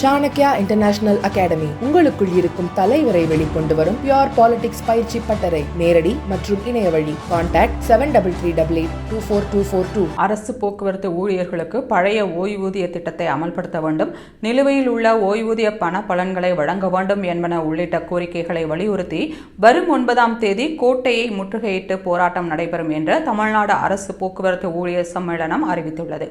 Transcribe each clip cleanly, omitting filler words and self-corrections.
Chanakya international academy உங்களுக்குள் இருக்கும் தலைவரை வெளிக்கொண்டு வரும் பியூர் பாலிடிக்ஸ் பயிற்சி பட்டறை. நேரடி மற்றும் இணைய வழி. கான்டாக்ட் 7338824242. அரசு போக்குவரத்து ஊழியர்களுக்கு பழைய ஓய்வூதிய திட்டத்தை அமல்படுத்த வேண்டும், நிலுவையில் உள்ள ஓய்வூதிய பண பலன்களை வழங்க வேண்டும் என்பன உள்ளிட்ட கோரிக்கைகளை வலியுறுத்தி வரும் 9ஆம் தேதி கோட்டையை முற்றுகையிட்டு போராட்டம் நடைபெறும் என்று தமிழ்நாடு அரசு போக்குவரத்து ஊழியர் சம்மேளனம் அறிவித்துள்ளது.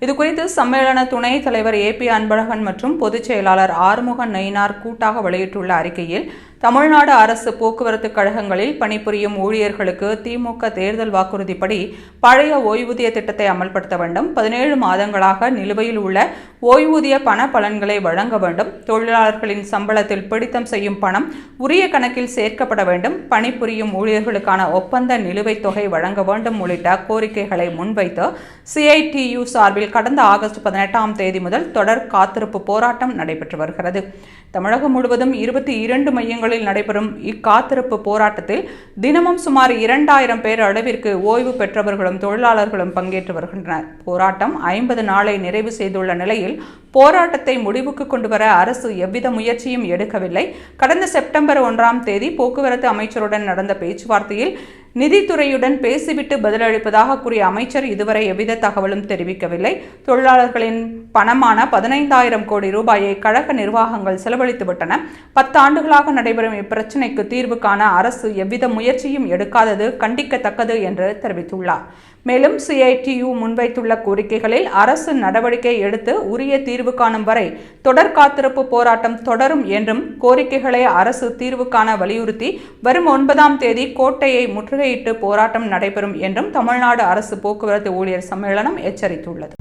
இதுகுறித்து சம்மேளன துணைத் தலைவர் AP அன்பழகன் மற்றும் பொதுச் செயலாளர் ஆறுமுகன் நயினார் கூட்டாக வெளியிட்டுள்ள அறிக்கையில், தமிழ்நாடு அரசு போக்குவரத்து கழகங்களில் பணிபுரியும் ஊழியர்களுக்கு திமுக தேர்தல் வாக்குறுதிப்படி பழைய ஓய்வூதிய திட்டத்தை அமல்படுத்த வேண்டும், 17 மாதங்களாக நிலுவையில் உள்ள ஓய்வூதிய பண பலன்களை வழங்க வேண்டும், தொழிலாளர்களின் சம்பளத்தில் பிடித்தம் செய்யும் பணம் உரிய கணக்கில் சேர்க்கப்பட வேண்டும், பணிபுரியும் ஊழியர்களுக்கான ஒப்பந்த நிலுவைத் தொகை வழங்க வேண்டும் உள்ளிட்ட கோரிக்கைகளை முன்வைத்து CITU சார்பில் கடந்த ஆகஸ்ட் 18ஆம் தேதி முதல் தொடர் காத்திருப்பு போராட்டம் நடைபெற்று வருகிறது. தமிழகம் முழுவதும் 22 மையங்களில் நடைபெறும் இக்காத்திருப்பு போராட்டத்தில் தினமும் சுமார் 2000 பேர் அளவிற்கு ஓய்வு பெற்றவர்களும் தொழிலாளர்களும் பங்கேற்று வருகின்றனர். போராட்டம் 50 நாளை நிறைவு செய்துள்ள நிலையில் போராட்டத்தை முடிவுக்கு கொண்டுவர அரசு எவ்வித முயற்சியும் எடுக்கவில்லை. கடந்த செப்டம்பர் 1ஆம் தேதி போக்குவரத்து அமைச்சருடன் நடந்த பேச்சுவார்த்தையில் நிதித்துறையுடன் பேசிவிட்டு பதிலளிப்பதாக கூறிய அமைச்சர் இதுவரை எவ்வித தகவலும் தெரிவிக்கவில்லை. தொழிலாளர்களின் பணமான 15,000 கோடி ரூபாயை கழக நிர்வாகங்கள் செலவழித்துவிட்டன. 10 ஆண்டுகளாக நடைபெறும் இப்பிரச்சினைக்கு தீர்வு காண அரசு எவ்வித முயற்சியும் எடுக்காதது கண்டிக்கத்தக்கது என்று தெரிவித்துள்ளார். மேலும் CITU முன்வைத்துள்ள கோரிக்கைகளில் அரசு நடவடிக்கை எடுத்து உரிய தீர்வு காணும் வரை தொடர் காத்திருப்பு போராட்டம் தொடரும் என்றும், கோரிக்கைகளை அரசு தீர்வு காண வலியுறுத்தி வரும் 9ஆம் தேதி கோட்டையை முற்றுகையிட்டு போராட்டம் நடைபெறும் என்றும் தமிழ்நாடு அரசு போக்குவரத்து ஊழியர் சம்மேளனம் எச்சரித்துள்ளது.